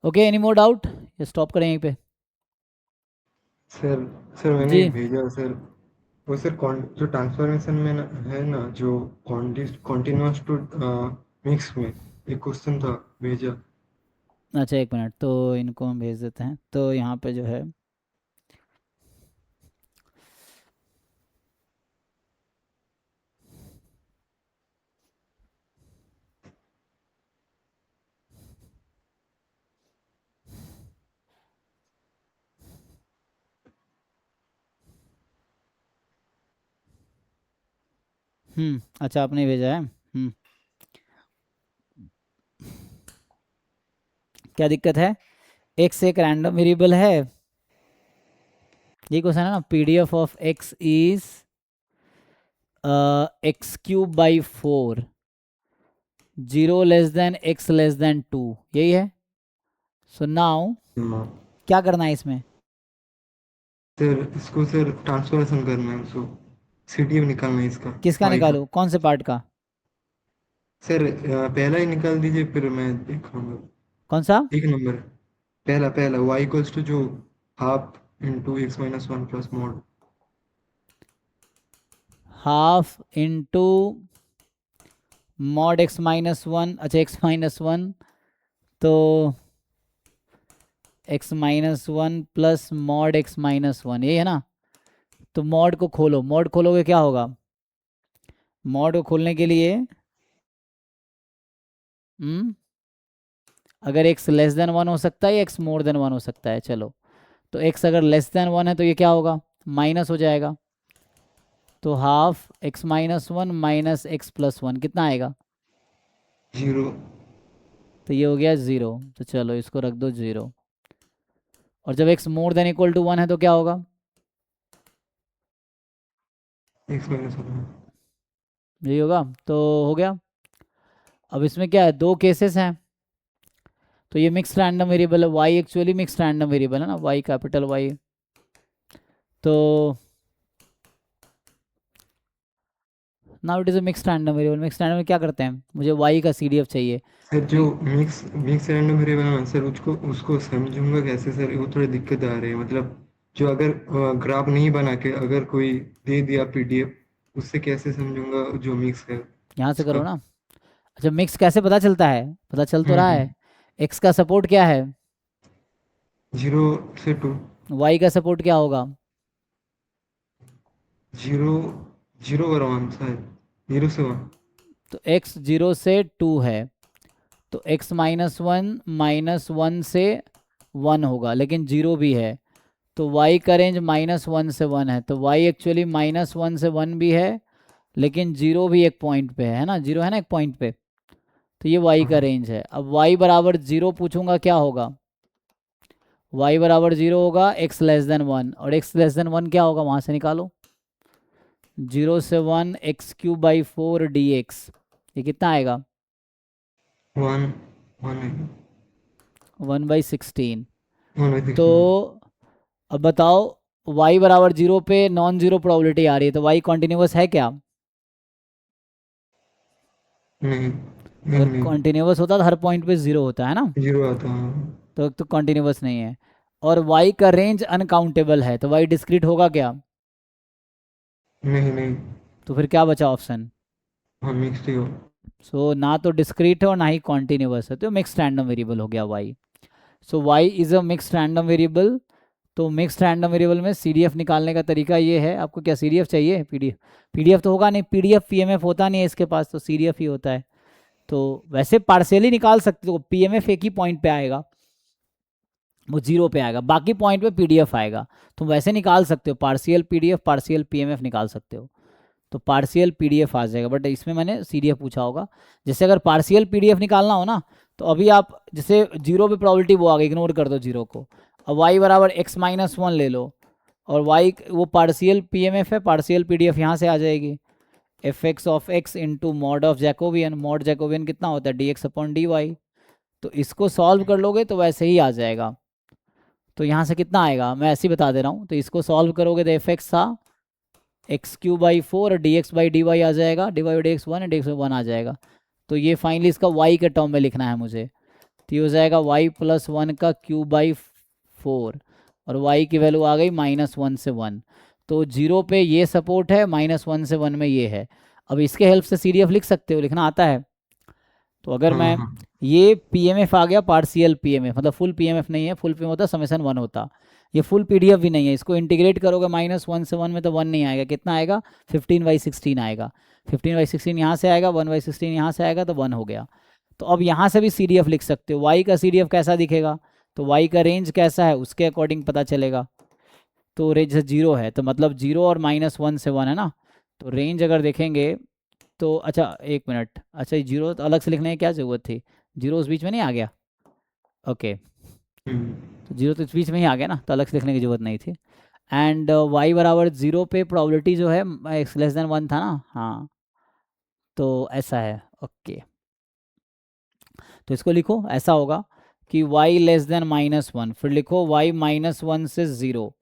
Okay, any more doubt? ये stop करें यहीं पे। सर सर मैंने जी एक भेजा सर। वो सर जो ट्रांसफॉर्मेशन में है ना, जो कॉन्टिन्यूस टू मिक्स में एक क्वेश्चन था भेजा। अच्छा, एक मिनट, तो इनको हम भेज देते हैं। तो यहाँ पे जो है अच्छा आपने भेजा है। क्या दिक्कत है? एक्स एक रैंडम वेरिएबल है। ये क्वेश्चन है ना, PDF of x is x cube by 4, 0 < x < 2, यही है। सो नाउ हाँ क्या करना है इसमें? सर, इसको सर ट्रांसफॉर्मेशन करना है, उसको सीटीएफ निकालना है इसका। किसका वाई का निकालूं, कौन से पार्ट का? सर पहला ही निकाल दीजिए, फिर मैं दिखाऊंगा। कौन सा? एक नंबर, पहला पहला वाई इक्वल्स टू जो half into x minus one plus mod. Half into mod x-1। अच्छा, x-1, तो x-1 प्लस मॉड x-1, ये है ना। तो मॉड को खोलो, मॉड खोलोगे क्या होगा? मॉड को खोलने के लिए हम्म अगर x लेस देन 1 हो सकता है या x मोर देन 1 हो सकता है। चलो, तो x अगर लेस देन 1 है तो ये क्या होगा? माइनस हो जाएगा। तो हाफ x-1 माइनस x+1 कितना आएगा? जीरो। तो ये हो गया 0। तो चलो इसको रख दो 0। और जब x more than equal to 1 है तो क्या होगा? X minus one. यही होगा। तो हो गया। अब इसमें क्या है, दो केसेस हैं। तो ये मिक्स रैंडम वेरिएबल है, y actually mix random variable है ना, y कैपिटल Y। तो now it is a mix random variable. Mix random में क्या करते हैं, मुझे y का CDF चाहिए। सर तो जो मिक्स मिक्स रैंडम वेरिएबल है ना सर, उसको उसको समझूंगा कैसे सर? वो थोड़ी दिक्कत आ रही है, मतलब जो अगर ग्राफ नहीं बना के अगर कोई दे दिया पीडीएफ, उससे कैसे समझूंगा जो मिक्स है यहाँ से करो उसका। ना। अच्छा, मिक्स कैसे पता चलता है? पता चल तो रहा है। हम्म। x का सपोर्ट क्या है? जीरो से टू। y का सपोर्ट क्या होगा? जीरो, जीरो और वन शायद, जीरो से वन। तो x 0 से 2 है, तो x-1 से 1 होगा, लेकिन 0 भी है। तो y का रेंज -1 से 1 है, तो y एक्चुअली -1 से 1 भी है, लेकिन 0 भी एक पॉइंट पे है ना, 0 है ना एक पॉइंट पे। तो ये y का हाँ रेंज है। अब y बराबर 0 पूछूंगा, क्या होगा? y बराबर 0 होगा x लेस देन 1, और x लेस देन 1 क्या होगा, वहाँ से निकालो। 0 से 1 x³/4 dx, ये कितना आएगा? वन। वन है। 1/16। वन बाई सिक्स तो वन। अब बताओ, y बराबर 0 पे नॉन जीरो प्रोबेबिलिटी आ रही है, तो y कॉन्टिन्यूस है क्या? नहीं नहीं अगर नहीं। कॉन्टिन्यूस होता तो हर पॉइंट पे 0 होता है ना। जीरो आता है। तो कॉन्टिन्यूस नहीं है। और y का रेंज अनकाउंटेबल है, तो y डिस्क्रीट होगा क्या? नहीं नहीं। तो फिर क्या बचा ऑप्शन? हाँ मिक्स ही हो। सो ना तो डिस्क्रीट है और ना ही कॉन्टिन्यूस है, तो मिक्स्ड रैंडम वेरिएबल हो गया y। So y is a mixed random variable. तो मिक्स्ड रैंडम वेरिएबल में CDF निकालने का तरीका ये है। आपको क्या CDF चाहिए? PDF तो होगा नहीं, PDF PMF होता नहीं है इसके पास, तो CDF ही होता है। तो वैसे पार्शियली निकाल सकते हो, PMF एक ही पॉइंट पे आएगा, वो 0 पे आएगा, बाकी पॉइंट पे PDF आएगा। तुम वैसे निकाल सकते हो, पार्शियल PDF पार्शियल PMF निकाल सकते हो। तो पार्शियल PDF आ जाएगा, बट इसमें मैंने CDF पूछा होगा। जैसे अगर पार्शियल PDF निकालना हो ना, तो अभी आप जैसे 0 पे प्रोबेबिलिटी वो आ गई, इग्नोर कर दो 0 को। अब y बराबर x-1 ले लो, और y वो पार्शियल PMF है, पार्शियल PDF यहाँ से आ जाएगी। fx of x into mod of Jacobian, mod Jacobian कितना होता है, dx/dy। तो इसको सॉल्व कर लोगे तो वैसे ही आ जाएगा। तो यहाँ से कितना आएगा, मैं ऐसे ही बता दे रहा हूँ। तो इसको सॉल्व करोगे तो fx था x³/4 और dx/dy आ जाएगा, dy/dx 1 है, dx 1 आ जाएगा। तो ये फाइनली इसका y के टर्म में लिखना है मुझे। तो ये हो जाएगा y प्लस वन का क्यूब बाई 4, और y की वैल्यू आ गई -1 से 1। तो 0 पे ये सपोर्ट है, -1 से 1 में ये है। अब इसके हेल्प से CDF लिख सकते हो, लिखना आता है। तो अगर हाँ मैं, हाँ। ये PMF आ गया, पार्शियल PMF, मतलब फुल PMF नहीं है, फुल PMF होता समेसन 1 होता। ये फुल PDF भी नहीं है, इसको इंटीग्रेट करोगे -1 से 1 में तो 1 नहीं आएगा, कितना आएगा 15/16 आएगा। 15/16 यहाँ से आएगा, 1/16 यहाँ से आएगा, तो 1 हो गया। तो अब यहाँ से भी CDF लिख सकते हो। y का CDF कैसा दिखेगा, तो y का रेंज कैसा है उसके अकॉर्डिंग पता चलेगा। तो रेंज 0 है, तो मतलब 0 और -1 से 1 है ना। तो रेंज अगर देखेंगे तो, अच्छा एक मिनट, अच्छा ये 0 तो अलग से लिखने की क्या ज़रूरत थी, 0 उस बीच में नहीं आ गया। ओके, हम्म। तो 0 तो इस बीच में ही आ गया ना, तो अलग से लिखने की ज़रूरत नहीं थी। एंड y बराबर 0 पे प्रोबेबिलिटी जो है x लेस देन 1 था ना, हाँ, तो ऐसा है। ओके, तो इसको लिखो, ऐसा होगा कि y लेस देन -1, फिर लिखो y -1 से 0,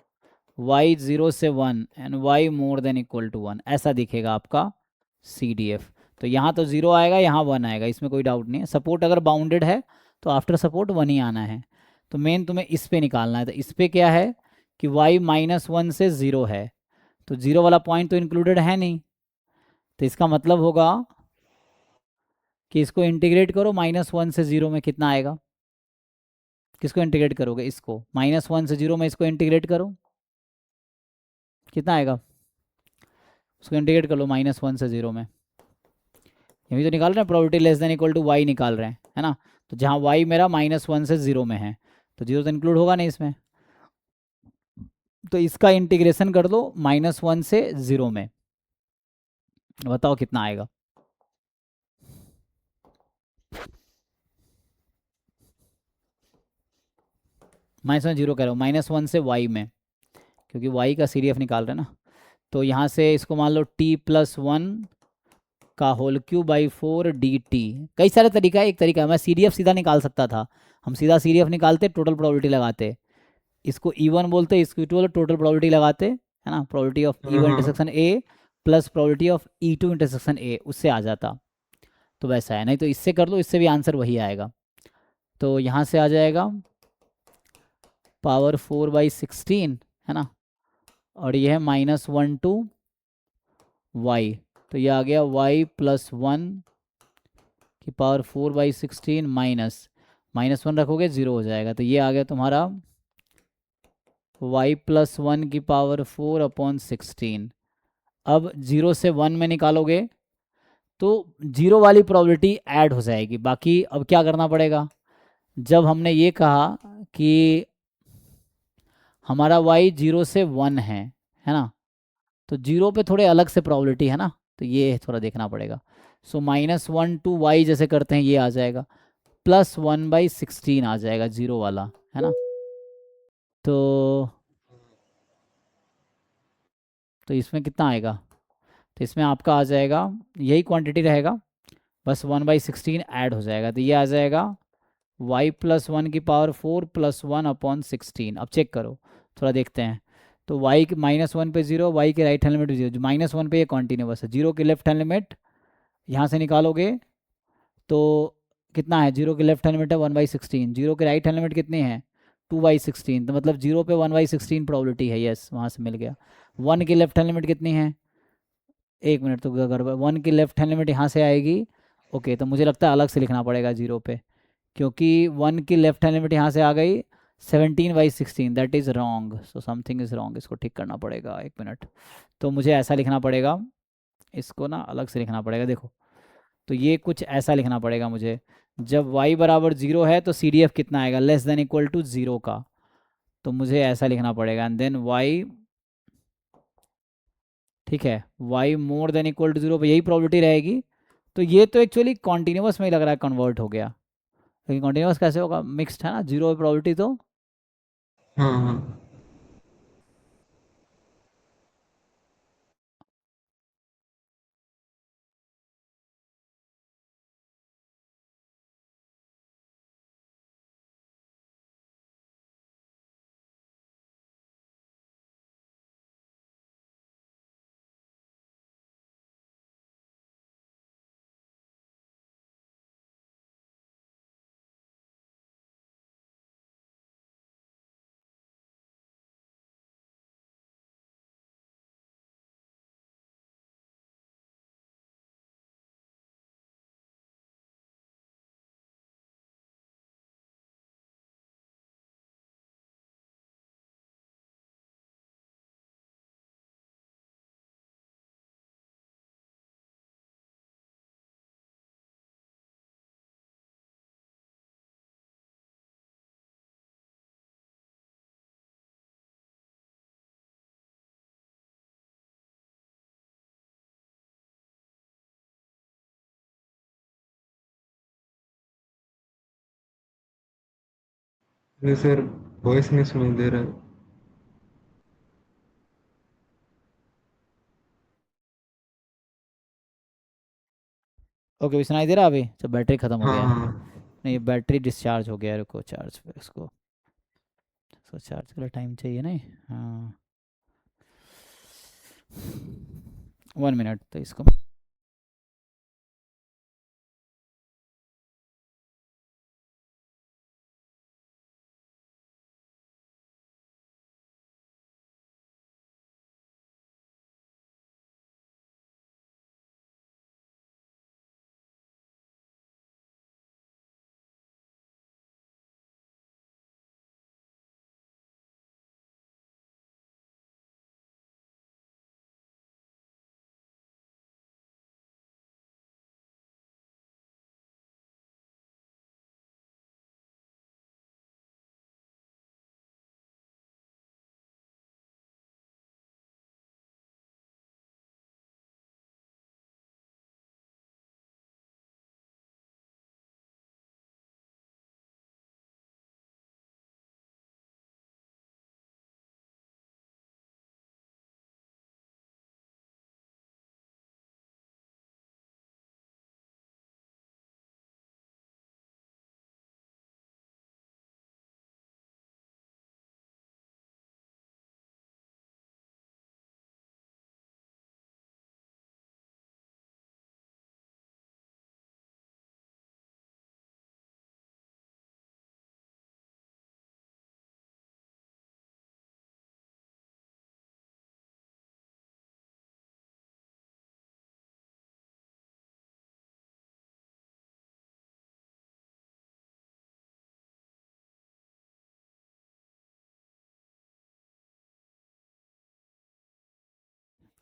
y 0 से 1 and y more than equal to 1, ऐसा दिखेगा आपका CDF। तो यहाँ तो 0 आएगा, यहाँ 1 आएगा, इसमें कोई डाउट नहीं है। सपोर्ट अगर बाउंडेड है तो आफ्टर सपोर्ट 1 ही आना है। तो मेन तुम्हें इस पे निकालना है। तो इस पे क्या है कि y -1 से 0 है, तो 0 वाला पॉइंट तो इंक्लूडेड है नहीं। तो इसका मतलब होगा कि इसको इंटीग्रेट करो, -1 से 0 में कितना आएगा, किसको इंटीग्रेट करोगे, इसको, -1 से 0 में इसको इंटीग्रेट करो, कितना आएगा, उसको इंटीग्रेट कर लो -1 से 0 में। ये भी तो निकाल रहे हैं, probability less than equal to y निकाल रहे हैं, है ना। तो जहाँ वाई मेरा -1 से 0 में है, तो 0 तो इंक्लूड होगा नहीं इसमें। तो इसका इंटीग्रेशन कर दो -1 से 0 में, बताओ कितना आएगा। -1 0 कह रहा हूँ, -1 से y में, क्योंकि y का CDF निकाल रहे हैं ना। तो यहाँ से इसको मान लो t+1 का होल क्यूब बाई 4 dt। कई सारे तरीका है, एक तरीका है, मैं CDF सीधा निकाल सकता था। हम सीधा CDF निकालते, टोटल प्रोबेबिलिटी लगाते, इसको E1 बोलते, इसको E2 बोलते, टोटल प्रोबेबिलिटी लगाते, है ना। प्रोबेबिलिटी ऑफ हाँ E1 हाँ। Intersection A plus probability of E2 intersection A, उससे आ जाता। तो वैसा है, नहीं तो इससे कर लो, इससे भी आंसर वही आएगा। तो यहाँ से आ जाएगा पावर 4/16, है ना, और ये है -1 to y, तो ये आ गया y प्लस 1 की पावर 4/16 -1 रखोगे 0 हो जाएगा। तो ये आ गया तुम्हारा y प्लस 1 की पावर 4/16। अब 0 से 1 में निकालोगे तो 0 वाली प्रोबेबिलिटी ऐड हो जाएगी। बाकी अब क्या करना पड़ेगा, जब हमने ये कहा कि हमारा y 0 से 1 है ना, तो 0 पे थोड़े अलग से प्रोबेबिलिटी है ना, तो ये थोड़ा देखना पड़ेगा। सो -1 to y जैसे करते हैं, ये आ जाएगा +1/16 आ जाएगा 0 वाला, है ना। तो इसमें कितना आएगा, तो इसमें आपका आ जाएगा, यही क्वांटिटी रहेगा, बस 1/16 ऐड हो जाएगा। तो ये आ जाएगा y प्लस 1 की पावर 4 प्लस 1/16। अब चेक करो, थोड़ा देखते हैं। तो y के -1 पे 0, y के राइट हैंड लिमिट 0, -1 पे ये कॉन्टिन्यूस है, 0 की लेफ्ट हैंड लिमिट यहाँ से निकालोगे तो कितना है, 0 की लेफ्ट हैंड लिमिट है 1/16, 0 की राइट हैंड लिमिट कितनी है 2/16, तो मतलब 0 पे 1/16 प्रोबेबिलिटी है, यस वहाँ से मिल गया। 1 की लेफ्ट हैंड लिमिट कितनी है, एक मिनट, तो गड़बड़, 1 की लेफ्ट हैंड लिमिट यहाँ से आएगी। ओके, तो मुझे लगता है अलग से लिखना पड़ेगा 0 पे, क्योंकि 1 की लेफ्ट हैंड लिमिट यहाँ से आ गई 17/16, that is wrong, so something is wrong, इसको ठीक करना पड़ेगा, एक मिनट। तो मुझे ऐसा लिखना पड़ेगा, इसको ना अलग से लिखना पड़ेगा, देखो। तो ये कुछ ऐसा लिखना पड़ेगा मुझे, जब y बराबर 0 है तो CDF कितना आएगा, लेस देन इक्वल टू 0 का। तो मुझे ऐसा लिखना पड़ेगा, एंड देन y, ठीक है, y more than equal to 0 पे यही प्रोबेबिलिटी रहेगी। तो ये तो एक्चुअली कॉन्टिन्यूस में ही लग रहा है कन्वर्ट हो गया, लेकिन कॉन्टिन्यूस कैसे होगा, मिक्स्ड है ना, 0 प्रोबेबिलिटी तो। हाँ हाँ। अरे सर वॉइस नहीं सुनाई दे रहा है। ओके, अभी सुनाई दे रहा है अभी? तो बैटरी ख़त्म हो हाँ गया है। हाँ। नहीं, बैटरी डिस्चार्ज हो गया है, रुको चार्ज पे इसको चार्ज के लिए टाइम चाहिए नहीं। हाँ, 1 मिनट तो इसको।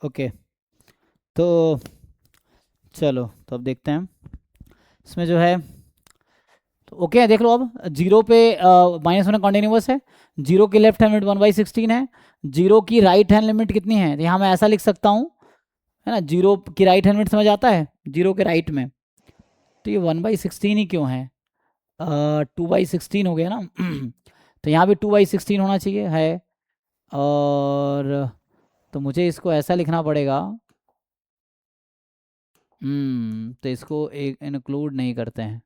ओके, तो चलो तो अब देखते हैं इसमें जो है। तो ओके है, देख लो अब जीरो पे -1 कॉन्टिन्यूस है। जीरो की लेफ्ट हैंड लिमिट 1/16 है। जीरो की राइट हैंड लिमिट कितनी है? तो यहाँ मैं ऐसा लिख सकता हूँ, है ना, जीरो की राइट हैंड लिमिट समझ आता है जीरो के राइट में। तो ये 1/16 ही क्यों है? 2/16 हो गया ना। तो यहाँ भी 2/16 होना चाहिए है। और तो मुझे इसको ऐसा लिखना पड़ेगा। तो इसको एक इंक्लूड नहीं करते हैं।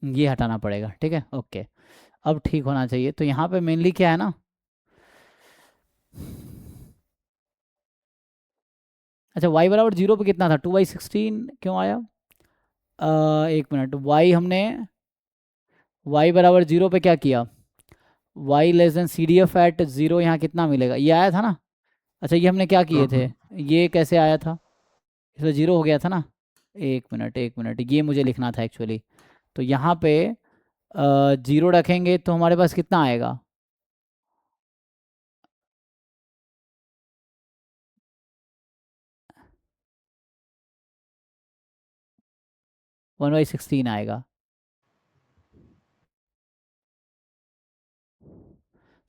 ये हटाना पड़ेगा, ठीक है, ओके। अब ठीक होना चाहिए। तो यहाँ पे मेनली क्या है ना, अच्छा y बराबर जीरो पे कितना था? 2/16 क्यों आया? 1 मिनट, y बराबर जीरो पे क्या किया? y less than C D F at zero, यहाँ कितना मिलेगा? ये आया था ना। अच्छा, ये हमने क्या हाँ किए थे? हाँ। ये कैसे आया था? इसमें जीरो हो गया था ना। 1 मिनट, ये मुझे लिखना था एक्चुअली। तो यहाँ पे जीरो रखेंगे तो हमारे पास कितना आएगा? 1/16 आएगा।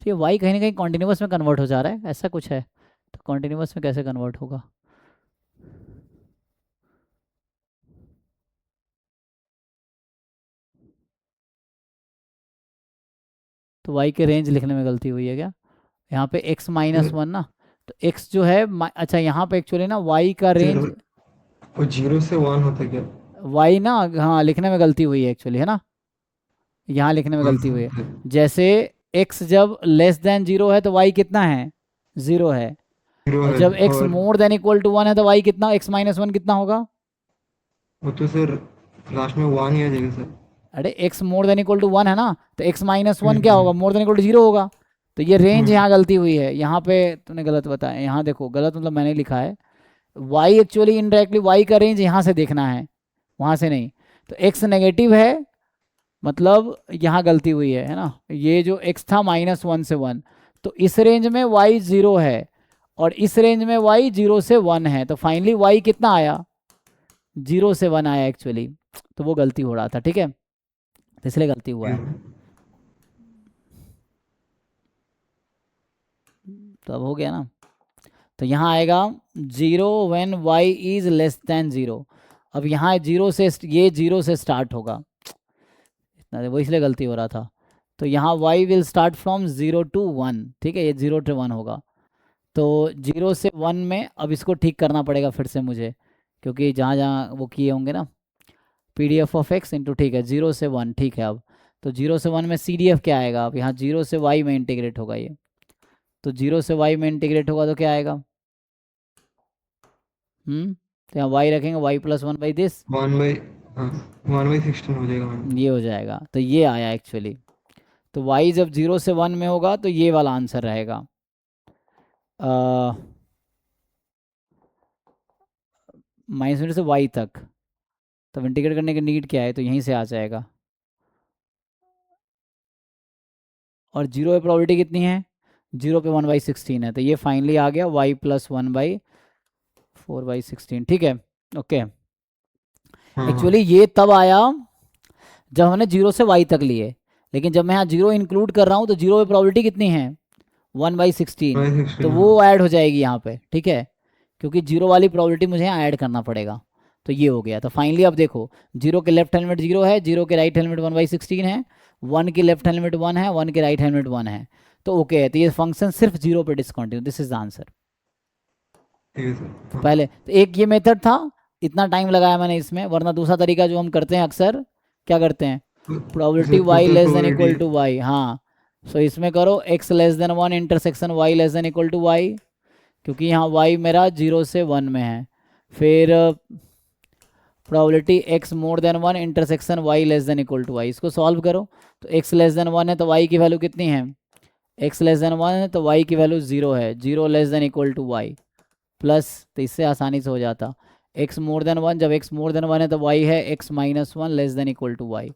तो ये y कहीं ना कहीं कॉन्टिन्यूस में कन्वर्ट हो जा रहा है, ऐसा कुछ है। तो कॉन्टिन्यूस में कैसे कन्वर्ट होगा? तो y के रेंज लिखने में गलती हुई है क्या? यहाँ पे x-1 ना। तो x जो है अच्छा, यहाँ पे एक्चुअली ना y का सर रेंज, वो 0 से 1 होता क्या? y ना, हाँ लिखने में गलती हुई है एक्चुअली, है ना, यहाँ लिखने में हाँ गलती हुई है। सर। जैसे x जब लेस देन जीरो है तो y कितना है? जीरो है। जीरो और है। जब x और मोर देन इक्वल टू 1 है तो y कितना, x-1 कितना होगा? वो तो सर लास्ट में 1 ही आ जाएगा सर। अरे x more than equal to 1 है ना, तो x-1 क्या होगा? Hmm. More than equal to zero होगा। तो ये रेंज हम्म। यहाँ गलती हुई है, यहाँ पे तूने गलत बताया। यहाँ देखो, गलत मतलब मैंने लिखा है y एक्चुअली इनडायरेक्टली y का रेंज यहाँ से देखना है, वहाँ से नहीं। तो x नेगेटिव है मतलब यहाँ गलती हुई है ना, ये जो x था -1 से 1, तो इस रेंज में y 0 है और इस रेंज में y 0 से 1 है, तो फाइनली y कितना आया, 0 से 1 आया एक्चुअली। तो वो गलती हो रहा था, ठीक है, तो इसलिए गलती हुआ ठीक है। है तो अब हो गया ना, तो यहाँ आएगा 0 when y is less than 0। अब यहाँ 0 से ये 0 से स्टार्ट होगा, इतना वो इसलिए गलती हो रहा था। तो यहाँ y will start from 0 to 1, ठीक है, ये 0 टू 1 होगा। तो 0 से 1 में अब इसको ठीक करना पड़ेगा फिर से मुझे, क्योंकि जहाँ जहाँ वो किए होंगे ना, PDF ऑफ x इंटू, ठीक है, 0 से 1, ठीक है। अब तो 0 से 1 में CDF क्या आएगा, अब यहाँ 0 से y में इंटीग्रेट होगा ये, तो 0 से y में इंटीग्रेट होगा तो क्या आएगा, तो यहाँ y रखेंगे, y plus 1 by this, 1 by, हाँ 1/16 हो जाएगा मैम। ये हो जाएगा, तो ये आया एक्चुअली। तो y जब 0 से 1 में होगा तो ये वाला आंसर रहेगा, -0 से y तक। तब इंटीग्रेट करने की नीड क्या है, तो यहीं से आ जाएगा। और 0 पे प्रोबेबिलिटी कितनी है, 0 पे 1/16 है, तो ये फाइनली आ गया y प्लस 1/4/16, ठीक है, ओके। हाँ एक्चुअली हाँ ये तब आया जब हमने 0 से y तक लिए, लेकिन जब मैं यहाँ 0 इंक्लूड कर रहा हूँ तो 0 पे प्रोबेबिलिटी कितनी है, 1/16, बाई तो 16 वो हाँ। ऐड हो जाएगी यहाँ पे, ठीक है, क्योंकि 0 वाली प्रोबेबिलिटी मुझे यहाँ ऐड करना पड़ेगा। तो ये हो गया, तो फाइनली अब देखो, 0 के लेफ्ट हैंड लिमिट 0 है, 0 के राइट हैंड लिमिट 1/16 है, 1 की लेफ्ट हैंड लिमिट 1 है, 1 के राइट हैंड लिमिट 1 है, तो ओके है, तो ये फंक्शन सिर्फ 0 पे discontinue, this is the answer. ठीक है सर तो हाँ। पहले तो एक ये मेथड था, इतना टाइम लगाया मैंने इसमें, वरना दूसरा तरीका जो हम करते हैं अक्सर, क्या करते हैं, probability sir y total less than probability. Equal to y, हाँ। सो इसमें करो x less than 1 intersection y less than equal to y, क्योंकि यहाँ y मेरा 0 से 1 में है। फिर probability x more than 1 intersection y less than equal to y, इसको सॉल्व करो। तो x लेस देन 1 है तो y की वैल्यू कितनी है, x लेस देन 1 है तो y की वैल्यू 0 है, 0 less than equal to y plus, तो इससे आसानी से हो जाता, x मोर देन 1, जब x मोर देन 1 है तो y है x minus 1 less than equal to y।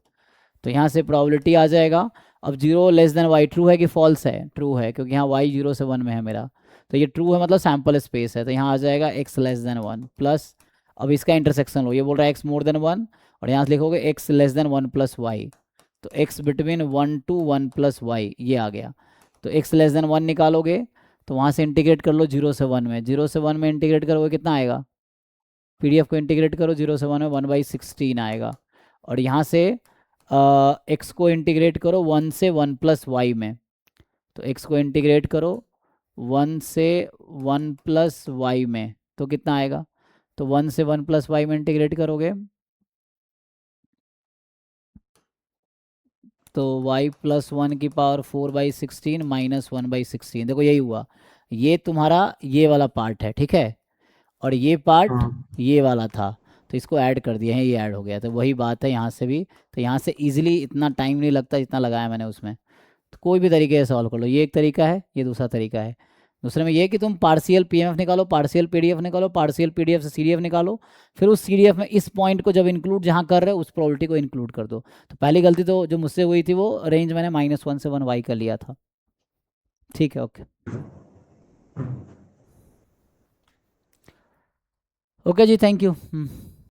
तो यहाँ से प्रोबेबिलिटी आ जाएगा। अब 0 लेस देन y ट्रू है कि फॉल्स है, ट्रू है, क्योंकि यहाँ y 0 से 1 में है मेरा, तो ये ट्रू है, मतलब सैम्पल स्पेस है, तो यहाँ आ जाएगा x लेस देन 1 प्लस, अब इसका इंटरसेक्शन लो, ये बोल रहा है x मोर देन 1, और यहाँ से लिखोगे x less than 1 plus y, तो x between 1 to 1 plus y, ये आ गया। तो x लेस देन 1 निकालोगे तो वहाँ से इंटीग्रेट कर लो 0 से 1 में, 0 से 1 में इंटीग्रेट करोगे कितना आएगा, PDF को इंटीग्रेट करो 0 से 1 में 1/16 आएगा। और यहाँ से x को इंटीग्रेट करो 1 से 1 प्लस वाई में, तो x को इंटीग्रेट करो 1 से 1 प्लस वाई में, तो कितना आएगा, तो 1 से 1 प्लस वाई में इंटीग्रेट करोगे तो y प्लस 1 की पावर 4/16 माइनस 1/16, देखो यही हुआ, ये तुम्हारा ये वाला पार्ट है, ठीक है, और ये पार्ट हाँ ये वाला था, तो इसको ऐड कर दिया है, ये ऐड हो गया, तो वही बात है यहाँ से भी। तो यहाँ से इजीली इतना टाइम नहीं लगता जितना लगाया मैंने उसमें। तो कोई भी तरीके से सॉल्व कर लो, ये एक तरीका है, ये दूसरा तरीका है। दूसरे में ये है कि तुम पार्शियल PMF निकालो, पार्शियल PDF निकालो, पार्शियल PDF से CDF निकालो, फिर उस CDF में इस पॉइंट को जब इंक्लूड जहाँ कर रहे हो उस प्रोबेबिलिटी को इंक्लूड कर दो। तो पहली गलती तो जो मुझसे हुई थी वो रेंज मैंने -1 से 1 वाई कर लिया था, ठीक है, ओके। ओके जी, थैंक यू।